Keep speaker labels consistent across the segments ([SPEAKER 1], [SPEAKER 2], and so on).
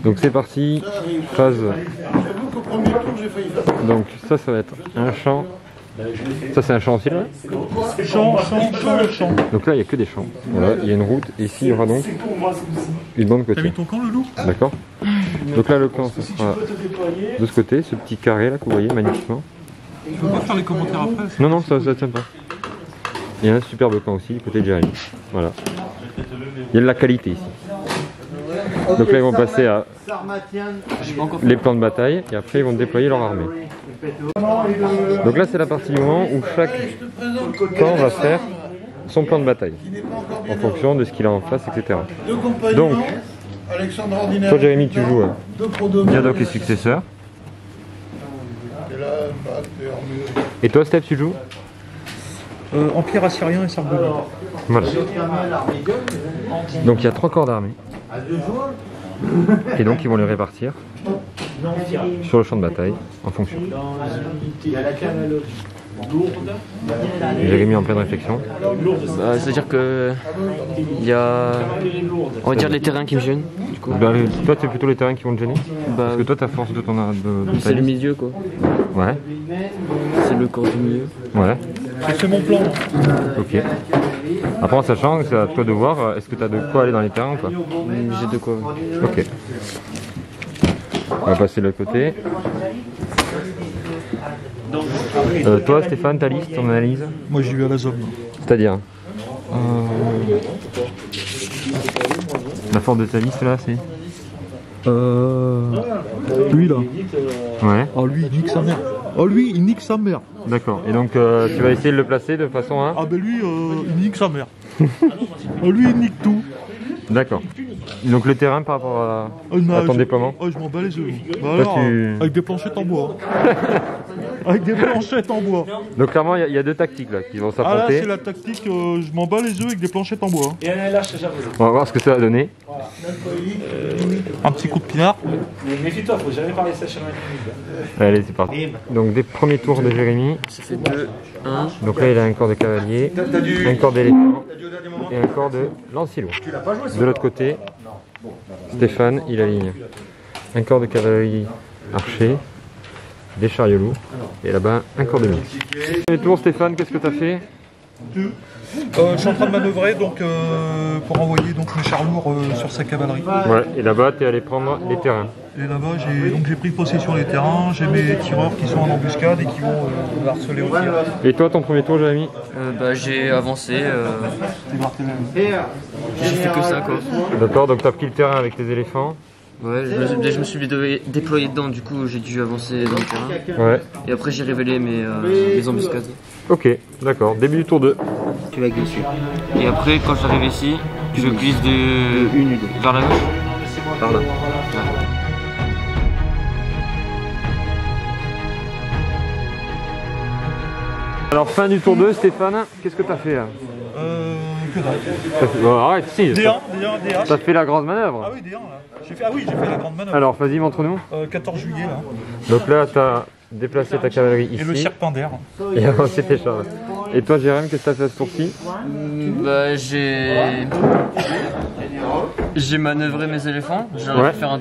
[SPEAKER 1] Donc c'est parti, phase. Donc ça va être un champ. Ça c'est un champ aussi là.
[SPEAKER 2] Champ.
[SPEAKER 1] Donc là il n'y a que des champs. Voilà, il y a une route et ici il y aura donc une bande côtière.
[SPEAKER 2] T'as mis ton camp le loup?
[SPEAKER 1] D'accord. Donc là le camp ça sera de ce côté, ce petit carré là que vous voyez magnifiquement.
[SPEAKER 2] Tu peux pas faire les commentaires après?
[SPEAKER 1] Non, ça tient pas. Il y a un superbe camp aussi, côté de Jérémy. Voilà. Il y a de la qualité ici. Donc là, ils vont passer à les plans de bataille et après, ils vont déployer leur armée. Donc là, c'est la partie du moment où chaque camp va faire son plan de bataille en fonction de ce qu'il a en face, etc. Donc, toi, Jérémy, tu joues Diadoc et successeur. Et toi, Steph, tu joues
[SPEAKER 2] Empire assyrien et Sargonne.
[SPEAKER 1] Voilà. Donc il y a 3 corps d'armée. Et donc ils vont les répartir sur le champ de bataille en fonction. Jérémy en pleine réflexion.
[SPEAKER 3] C'est-à-dire que il y a, on va dire, les terrains qui me gênent. Du coup.
[SPEAKER 1] Bah, toi c'est plutôt les terrains qui vont te gêner. Parce que toi ta force de ton
[SPEAKER 3] c'est le milieu quoi.
[SPEAKER 1] Ouais.
[SPEAKER 3] C'est le corps du milieu.
[SPEAKER 1] Ouais.
[SPEAKER 2] C'est mon plan.
[SPEAKER 1] Ok. Après en sachant que c'est à toi de voir, est-ce que tu as de quoi aller dans les terrains ou pas?
[SPEAKER 3] J'ai de quoi.
[SPEAKER 1] Ok. On va passer de l'autre côté. Toi Stéphane, ta liste, ton analyse?
[SPEAKER 2] Moi j'ai eu à la zone.
[SPEAKER 1] C'est-à-dire la force de ta liste là c'est
[SPEAKER 2] Lui là.
[SPEAKER 1] Ouais.
[SPEAKER 2] Oh lui il nique sa mère. Oh lui il nique sa mère.
[SPEAKER 1] D'accord. Et donc tu vas essayer de le placer de façon à...
[SPEAKER 2] Ah ben lui il nique sa mère. Oh lui il nique tout.
[SPEAKER 1] D'accord. Donc le terrain par rapport à ton déploiement?
[SPEAKER 2] Oh je m'en bats les œufs. Bah
[SPEAKER 1] alors,
[SPEAKER 2] avec des planchettes en bois. Avec des planchettes en bois.
[SPEAKER 1] Donc clairement il y a 2 tactiques là qui vont
[SPEAKER 2] Ah là
[SPEAKER 1] s'affronter.
[SPEAKER 2] c'est la tactique, je m'en bats les œufs avec des planchettes en bois.
[SPEAKER 1] On va voir ce que ça va donner.
[SPEAKER 2] Un petit coup de pinard.
[SPEAKER 4] Mais méfie-toi, faut jamais parler ça chez moi.
[SPEAKER 1] Allez c'est parti. Donc des premiers tours de Jérémy.
[SPEAKER 3] Ça fait 2, 1.
[SPEAKER 1] Donc là il a un corps de cavalier, un corps d'éléphant et un corps de lancier lourd. De l'autre côté, Stéphane il aligne un corps de cavalerie archer, des chariots lourds et là-bas un corps de milice. Premier tour Stéphane, qu'est-ce que tu as fait?
[SPEAKER 2] Je suis en train de manœuvrer donc pour envoyer donc mes chars lourds sur sa cavalerie.
[SPEAKER 1] Ouais, et là-bas tu es allé prendre les terrains.
[SPEAKER 2] Et là-bas j'ai pris possession des terrains, j'ai mes tireurs qui sont en embuscade et qui vont harceler au tir.
[SPEAKER 1] Et toi ton premier tour Jérémy?
[SPEAKER 3] J'ai avancé. J'ai fait que ça quoi.
[SPEAKER 1] D'accord, donc tu as pris le terrain avec les éléphants.
[SPEAKER 3] Ouais, je me suis déployé dedans, du coup j'ai dû avancer dans le terrain.
[SPEAKER 1] Ouais.
[SPEAKER 3] Et après j'ai révélé mes embuscades.
[SPEAKER 1] Ok, d'accord, début du tour 2.
[SPEAKER 3] Tu vas dessus. Et après quand j'arrive ici, je glisse vers la gauche. Par là. Ouais.
[SPEAKER 1] Alors fin du tour 2 Stéphane, qu'est-ce que tu as fait là?
[SPEAKER 2] Que dalle.
[SPEAKER 1] Arrête, si,
[SPEAKER 2] D1,
[SPEAKER 1] t'as fait la grande manœuvre.
[SPEAKER 2] Ah oui, D1 là. J'ai fait la grande manœuvre.
[SPEAKER 1] Alors vas-y montre-nous.
[SPEAKER 2] 14 juillet là.
[SPEAKER 1] Donc là tu as déplacé ta cavalerie ici.
[SPEAKER 2] Et le serpent d'air.
[SPEAKER 1] Et avancé tes chars. Et toi Jérém, qu'est-ce que tu as fait à ce tour-ci?
[SPEAKER 3] J'ai manœuvré mes éléphants, j'ai
[SPEAKER 1] Ouais.
[SPEAKER 3] fait faire un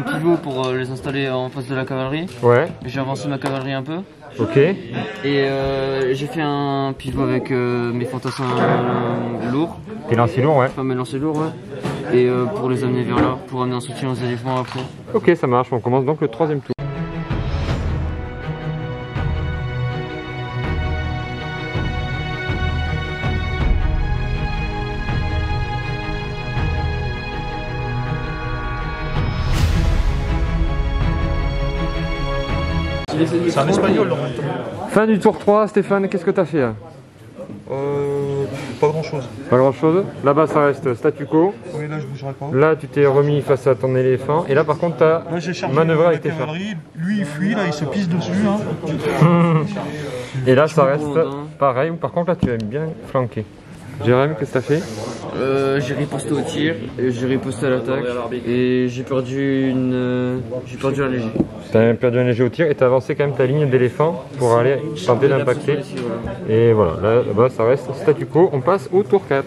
[SPEAKER 3] pivot pour les installer en face de la cavalerie.
[SPEAKER 1] Ouais.
[SPEAKER 3] J'ai avancé ma cavalerie un peu.
[SPEAKER 1] Ok.
[SPEAKER 3] Et j'ai fait un pivot avec mes fantassins lourds.
[SPEAKER 1] Et lancier lourd, ouais.
[SPEAKER 3] Enfin mes lancers lourds, ouais. Et pour les amener vers là, pour amener un soutien aux éléphants après.
[SPEAKER 1] Ok, ça marche. On commence donc le 3e tour.
[SPEAKER 2] C'est un espagnol en même temps.
[SPEAKER 1] Fin du tour 3, Stéphane, qu'est-ce que tu as fait là?
[SPEAKER 2] Pas grand chose.
[SPEAKER 1] Pas grand chose. Là-bas ça reste statu quo.
[SPEAKER 2] Oui là je bougerai pas.
[SPEAKER 1] Là tu t'es remis face à ton éléphant. Et là par contre tu as
[SPEAKER 2] Là j'ai chargé
[SPEAKER 1] manœuvré
[SPEAKER 2] la
[SPEAKER 1] avec tes chars.
[SPEAKER 2] cavalerie. Lui il fuit là, il se pisse dessus. Hein.
[SPEAKER 1] Et là ça
[SPEAKER 3] me
[SPEAKER 1] reste
[SPEAKER 3] gronde, hein.
[SPEAKER 1] pareil. Par contre là tu aimes bien flanquer. Jérém, qu'est-ce que tu as fait?
[SPEAKER 3] J'ai riposté au tir, j'ai riposté à l'attaque et j'ai perdu un léger.
[SPEAKER 1] Tu as perdu un léger au tir et tu as avancé quand même ta ligne d'éléphant pour aller tenter d'impacter. Et voilà, là-bas ça reste statu quo. On passe au tour 4.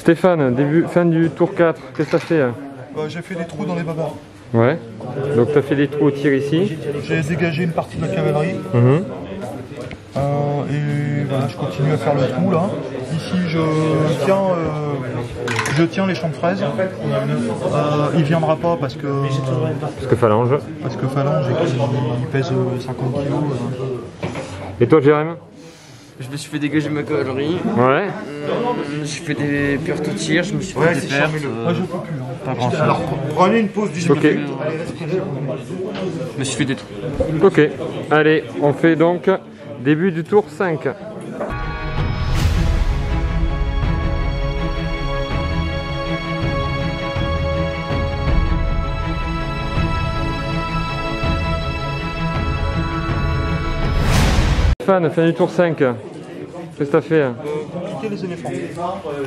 [SPEAKER 1] Stéphane, fin du tour 4, qu'est-ce que tu as fait?
[SPEAKER 2] J'ai fait des trous dans les babars.
[SPEAKER 1] Ouais. Donc tu as fait des trous au tir ici.
[SPEAKER 2] J'ai dégagé une partie de la cavalerie. Et voilà, je continue à faire le trou là. Ici je tiens les champs de fraises. Il viendra pas parce que
[SPEAKER 1] phalange.
[SPEAKER 2] Parce que phalange il pèse 50 kg.
[SPEAKER 1] Et toi Jérém?
[SPEAKER 3] Je me suis fait dégager ma cavalerie.
[SPEAKER 1] Ouais.
[SPEAKER 3] J'ai fait des pertes au tir, je me suis fait des pertes.
[SPEAKER 2] Moi je peux plus.
[SPEAKER 1] Pas grand chose.
[SPEAKER 2] Alors prenez une pause du
[SPEAKER 1] Ok.
[SPEAKER 3] Je me suis fait des trous.
[SPEAKER 1] Ok. Allez, on fait donc début du tour 5. Stéphane, fin du tour 5. Qu'est-ce que t'as fait?
[SPEAKER 2] Compliquer les éléphants.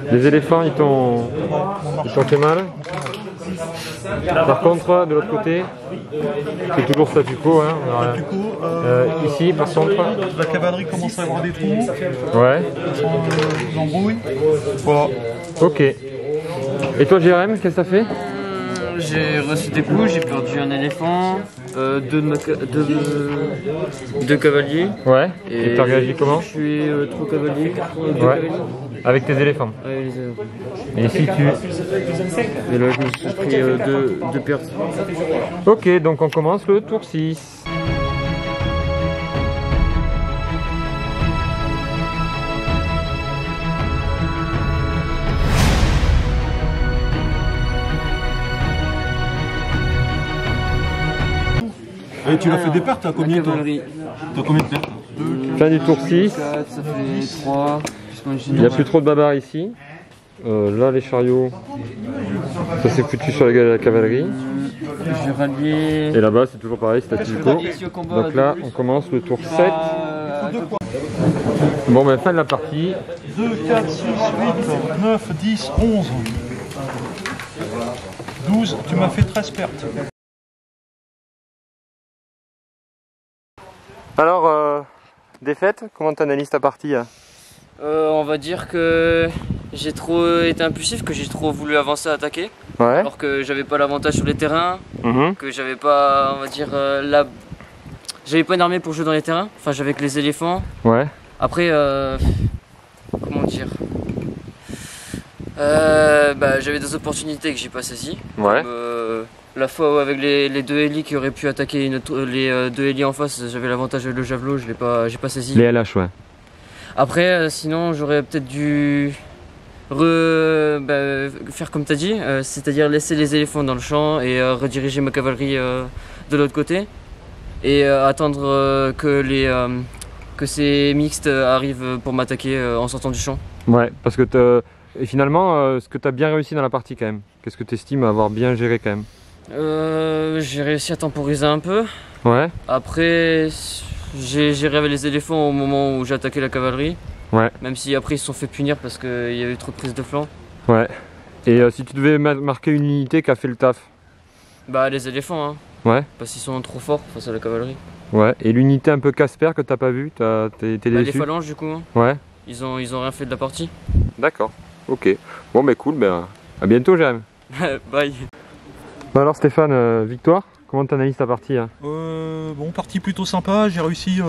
[SPEAKER 1] Les éléphants, ils t'ont fait mal. Par contre, de l'autre côté, c'est toujours statu quo. Hein.
[SPEAKER 2] Du coup,
[SPEAKER 1] ici, par contre,
[SPEAKER 2] la cavalerie commence à avoir des trous.
[SPEAKER 1] Ouais.
[SPEAKER 2] Des embrouilles. Voilà.
[SPEAKER 1] Ok. Et toi, Jérém, qu'est-ce que t'as fait?
[SPEAKER 3] J'ai reçu des coups, j'ai perdu un éléphant, deux cavaliers.
[SPEAKER 1] Ouais. Et t'as réagi comment?
[SPEAKER 3] Je suis 3 cavaliers, 4
[SPEAKER 1] Ouais. Avec tes éléphants.
[SPEAKER 3] Ouais, les éléphants.
[SPEAKER 1] Et ici, tu...
[SPEAKER 3] Et là, je me suis pris deux pertes.
[SPEAKER 1] Ok, donc on commence le tour 6.
[SPEAKER 2] Et tu l'as fait des pertes, t'as combien toi? T'as combien de pertes?
[SPEAKER 1] Fin du tour 6.
[SPEAKER 3] 4, ça fait 3.
[SPEAKER 1] Il n'y a plus trop de babards ici. Là, les chariots, ça s'est foutu sur la cavalerie.
[SPEAKER 3] J'ai rallié.
[SPEAKER 1] Et là-bas, c'est toujours pareil, c'est statu quo. Donc là, on commence le tour 7. Bon, ben fin de la partie.
[SPEAKER 2] 2, 4, 6, 8, 9, 10, 11. 12, tu m'as fait 13 pertes.
[SPEAKER 1] Alors, défaite, comment tu analyses ta partie?
[SPEAKER 3] On va dire que j'ai trop été impulsif, que j'ai trop voulu avancer à attaquer.
[SPEAKER 1] Ouais.
[SPEAKER 3] Alors que j'avais pas l'avantage sur les terrains, que j'avais pas, on va dire, j'avais pas une armée pour jouer dans les terrains. Enfin, j'avais que les éléphants.
[SPEAKER 1] Ouais.
[SPEAKER 3] Après, comment dire, j'avais des opportunités que j'ai pas saisies.
[SPEAKER 1] Ouais.
[SPEAKER 3] Comme, la fois où avec les deux hélis qui auraient pu attaquer les deux hélis en face, j'avais l'avantage avec le javelot, j'ai pas saisi.
[SPEAKER 1] Les LH, ouais.
[SPEAKER 3] Après, sinon, j'aurais peut-être dû faire comme tu as dit, c'est-à-dire laisser les éléphants dans le champ et rediriger ma cavalerie de l'autre côté et attendre que ces mixtes arrivent pour m'attaquer en sortant du champ. Ouais,
[SPEAKER 1] parce que et finalement, ce que tu as bien réussi dans la partie quand même, qu'est-ce que tu estimes avoir bien géré quand même?
[SPEAKER 3] J'ai réussi à temporiser un peu.
[SPEAKER 1] Ouais.
[SPEAKER 3] Après, j'ai géré avec les éléphants au moment où j'ai attaqué la cavalerie.
[SPEAKER 1] Ouais.
[SPEAKER 3] Même si après ils se sont fait punir parce qu'il y a eu trop de prise de flanc.
[SPEAKER 1] Ouais. Et si tu devais marquer une unité qui a fait le taf?
[SPEAKER 3] Bah les éléphants, hein.
[SPEAKER 1] Ouais.
[SPEAKER 3] Parce qu'ils sont trop forts face à la cavalerie.
[SPEAKER 1] Ouais. Et l'unité un peu Casper que t'as pas vue, t'es déçu?
[SPEAKER 3] Les phalanges du coup. Hein.
[SPEAKER 1] Ouais.
[SPEAKER 3] Ils ont rien fait de la partie.
[SPEAKER 1] D'accord. Ok. Bon bah cool, à bientôt Jérém.
[SPEAKER 3] Bye.
[SPEAKER 1] Bon alors Stéphane, victoire? Comment t'analyses ta partie hein?
[SPEAKER 2] Bon, partie plutôt sympa, j'ai réussi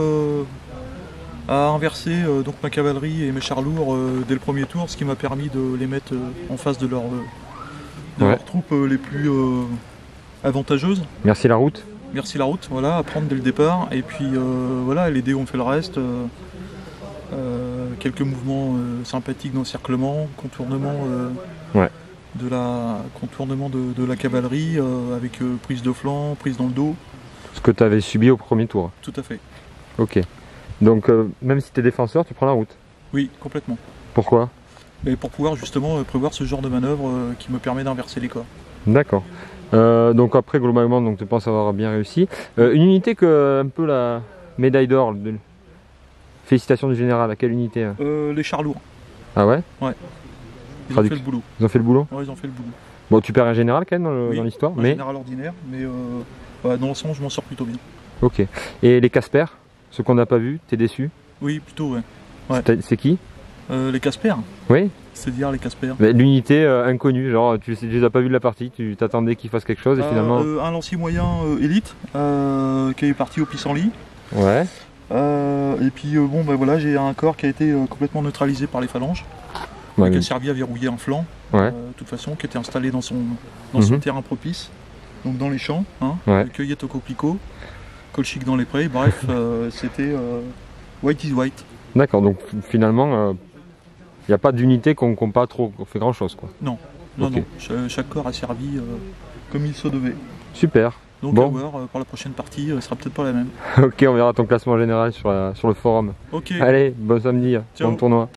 [SPEAKER 2] à inverser donc ma cavalerie et mes chars lourds dès le premier tour, ce qui m'a permis de les mettre en face de leurs troupes les plus avantageuses.
[SPEAKER 1] Merci la route.
[SPEAKER 2] Merci la route, voilà, à prendre dès le départ. Et puis voilà, les dés ont fait le reste. Quelques mouvements sympathiques d'encerclement, contournement de la cavalerie avec prise de flanc, prise dans le dos.
[SPEAKER 1] Ce que tu avais subi au premier tour.
[SPEAKER 2] Tout à fait.
[SPEAKER 1] Ok. Donc même si tu es défenseur, tu prends la route?
[SPEAKER 2] Oui, complètement.
[SPEAKER 1] Pourquoi?
[SPEAKER 2] Et pour pouvoir justement prévoir ce genre de manœuvre qui me permet d'inverser les corps.
[SPEAKER 1] D'accord. Donc après globalement donc, tu penses avoir bien réussi. Une unité que un peu la médaille d'or. Félicitations du général, à quelle unité hein?
[SPEAKER 2] Les chars lourds.
[SPEAKER 1] Ah ouais?
[SPEAKER 2] Ouais. Ils ont fait le boulot.
[SPEAKER 1] Ils ont fait le boulot?
[SPEAKER 2] Ouais, ils ont fait le boulot.
[SPEAKER 1] Bon, tu perds un général quand même dans l'histoire,
[SPEAKER 2] mais... un général ordinaire, mais dans l'ensemble, je m'en sors plutôt bien.
[SPEAKER 1] Ok. Et les Casper, ceux qu'on n'a pas vus, t'es déçu?
[SPEAKER 2] Oui, plutôt, ouais.
[SPEAKER 1] C'est qui?
[SPEAKER 2] Les Casper?
[SPEAKER 1] Oui.
[SPEAKER 2] C'est-à-dire les Casper.
[SPEAKER 1] L'unité inconnue, genre tu les as pas vus de la partie, tu t'attendais qu'ils fassent quelque chose et finalement...
[SPEAKER 2] Un lancier moyen élite qui est parti au pissenlit.
[SPEAKER 1] Ouais.
[SPEAKER 2] Et puis bon bah voilà, j'ai un corps qui a été complètement neutralisé par les phalanges. Qui a servi à verrouiller un flanc, de toute façon, qui était installé dans son terrain propice, donc dans les champs, cueillette au coquelicot, colchique dans les prés, bref, c'était white is white.
[SPEAKER 1] D'accord, donc finalement, il n'y a pas d'unité qui n'ont pas trop fait grand chose, quoi.
[SPEAKER 2] Non, non. Chaque corps a servi comme il se devait.
[SPEAKER 1] Super.
[SPEAKER 2] Donc à voir, pour la prochaine partie, ce sera peut-être pas la même.
[SPEAKER 1] Ok, on verra ton classement général sur le forum.
[SPEAKER 2] Ok.
[SPEAKER 1] Allez, bon samedi, bon tournoi.